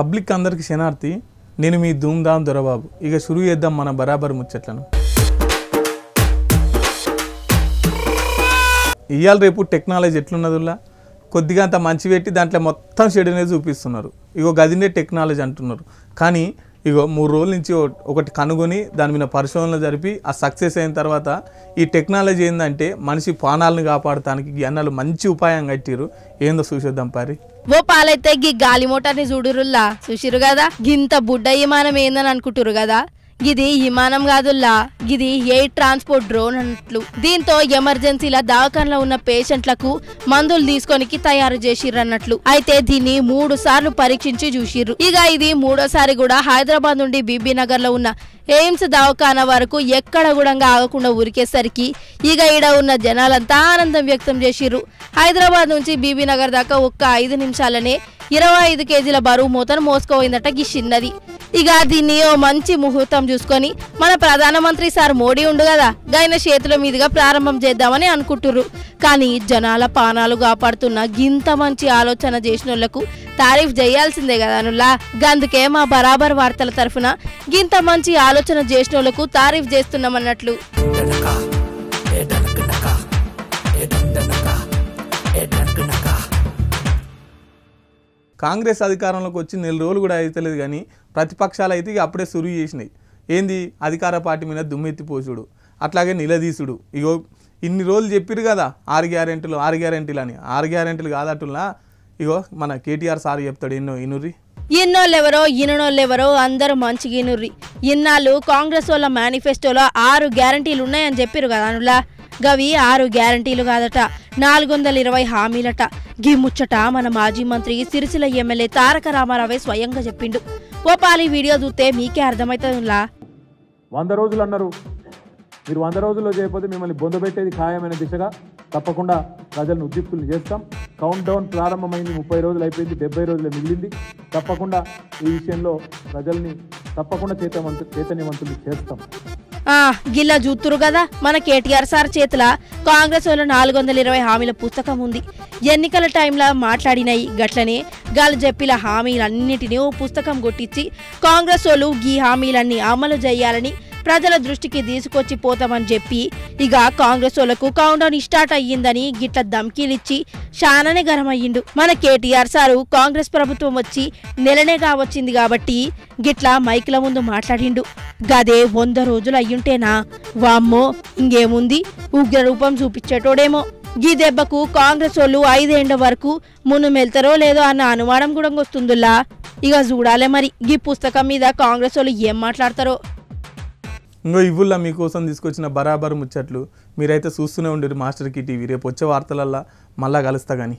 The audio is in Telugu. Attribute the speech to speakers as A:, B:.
A: పబ్లిక్ అందరికి శనార్థి నేను మీ ధూమ్ధామ్ దొరబాబు ఇక షురూ చేద్దాం మన బరాబర్ ముచ్చట్లను ఇవాళ రేపు టెక్నాలజీ ఎట్లున్నదిలా కొద్దిగా అంత మంచి పెట్టి దాంట్లో మొత్తం షెడ్ అనేది చూపిస్తున్నారు ఇగో గదినే టెక్నాలజీ అంటున్నారు కానీ ఇగో 3 రోజుల నుంచి ఒకటి కనుగొని దాని మీద పరిశోధనలు జరిపి ఆ సక్సెస్ అయిన తర్వాత ఈ టెక్నాలజీ ఏంటంటే మనిషి ప్రాణాలను కాపాడటానికి అన్నలు మంచి ఉపాయం కట్టిరు ఏందో చూసేద్దాం పారి
B: ఓ పాలైతే గీ గాలి మోటార్ని చూడురుల్లా చూసిరు కదా గింత బుడ్డ విమానం ఏందని అనుకుంటురు కదా గిది విమానం కాదుల్లా గిది ఎయిర్ ట్రాన్స్పోర్ట్ డ్రోన్ అన్నట్లు దీంతో ఎమర్జెన్సీల దవాఖానలో ఉన్న పేషెంట్లకు మందులు తీసుకొనికి తయారు చేసిర్రు అన్నట్లు అయితే దీన్ని 3 సార్లు పరీక్షించి చూసిర్రు ఇక ఇది 3వ సారి కూడా హైదరాబాద్ నుండి బీబీ నగర్ లో ఉన్న ఎయిమ్స్ దవాఖానా వరకు ఎక్కడ కూడా ఆగకుండా ఉరికేసరికి ఇక ఈడ ఉన్న జనాలంతా ఆనందం వ్యక్తం చేసిర్రు హైదరాబాద్ నుంచి బీబీ నగర్ దాకా ఒక్క 5 నిమిషాలనే 25 కేజీల బరువు మూతను మోసుకోపోయిందట గి చిన్నది ఇక దీన్ని ఓ మంచి ముహూర్తం చూసుకొని మన ప్రధానమంత్రి సార్ మోడీ ఉండు కదా గైన చేతుల మీదుగా ప్రారంభం చేద్దామని అనుకుంటుర్రు కానీ జనాల పానాలు కాపాడుతున్న గింత మంచి ఆలోచన చేసినోళ్లకు తారీఫ్ చేయాల్సిందే కదా అనుల్లా గందుకే మా బరాబర్ వార్తల తరఫున గింత మంచి ఆలోచన చేసినోళ్లకు తారీఫ్ చేస్తున్నామన్నట్లు
A: కాంగ్రెస్ అధికారంలోకి వచ్చి 4 రోజులు కూడా అయితలేదు కానీ ప్రతిపక్షాలు అయితే అప్పుడే సురువు చేసినాయి ఏంది అధికార పార్టీ మీద దుమ్మెత్తిపోసుడు అట్లాగే నిలదీసుడు ఇగో ఇన్ని రోజులు చెప్పిరు కదా 6 గ్యారెంటీలు అని 6 గ్యారెంటీలు కాదట్టులా ఇగో మన కేటీఆర్ సార్ చెప్తాడు ఎన్నో ఇనుర్రి
B: ఇన్నోళ్ళెవరో ఇననోళ్ళెవరో అందరూ మంచిగా ఇనుర్రి ఇన్నాళ్ళు కాంగ్రెస్ వాళ్ళ మేనిఫెస్టోలో 6 గ్యారెంటీలు ఉన్నాయని చెప్పిరు కదా అనులా గవి 6 గ్యారెంటీలు కాదట 420 హామీలట గీ ముచ్చట మన మాజీ మంత్రి సిరిసిల్ల ఎమ్మెల్యే తారక రామారావే స్వయంగా చెప్పిండు ఓ పాలి వీడియో చూస్తే మీకే అర్థమవుతుందిలా
C: 100 రోజులు అన్నారు మీరు 100 రోజుల్లో చేయకపోతే మిమ్మల్ని బొందబెట్టేది ఖాయమైన దిశగా తప్పకుండా ప్రజలను ఉద్యుక్తులు చేస్తాం కౌంట్ డౌన్ ప్రారంభమైంది 30 రోజులు అయిపోయింది 70 రోజులు మిగిలింది తప్పకుండా ఈ విషయంలో ప్రజల్ని తప్పకుండా చైతన్యవంతులు చేస్తాం
B: గిల్లా చూతురు కదా మన కేటీఆర్ సార్ చేతుల కాంగ్రెస్ వాళ్ళ 420 హామీల పుస్తకం ఉంది ఎన్నికల టైంలో మాట్లాడినాయి గట్లనే గాలు చెప్పిన హామీలన్నిటినీ ఓ పుస్తకం కొట్టించి కాంగ్రెస్ వాళ్ళు గీ హామీలన్నీ అమలు చేయాలని ప్రజల దృష్టికి తీసుకొచ్చి పోతామని చెప్పి ఇక కాంగ్రెస్ వాళ్ళకు కౌంట్ డౌన్ స్టార్ట్ అయ్యిందని గిట్ల ధమ్కీలిచ్చి శాననే గరమయ్యిండు మన కేటీఆర్ సారు కాంగ్రెస్ ప్రభుత్వం వచ్చి నెలనే కావచ్చింది కాబట్టి గిట్ల మైకుల ముందు మాట్లాడిండు గదే 100 రోజులు అయ్యుంటేనా వామ్మో ఇంకేముంది ఉగ్ర రూపం చూపించేటోడేమో గీ దెబ్బకు కాంగ్రెస్ వాళ్ళు 5 ఏళ్ల వరకు మును మెల్తారో లేదో అన్న అనుమానం కూడా వస్తుందిలా ఇక చూడాలే మరి గీ పుస్తకం మీద కాంగ్రెస్ వాళ్ళు ఏం మాట్లాడతారో
A: ఇంకో ఇవ్వుల్లా మీకోసం తీసుకొచ్చిన బరాబర్ ముచ్చట్లు మీరైతే చూస్తూనే ఉండరు మాస్టర్ కి టీవీ రేపు వచ్చే వార్తలల్లా మళ్ళా కలుస్తా కానీ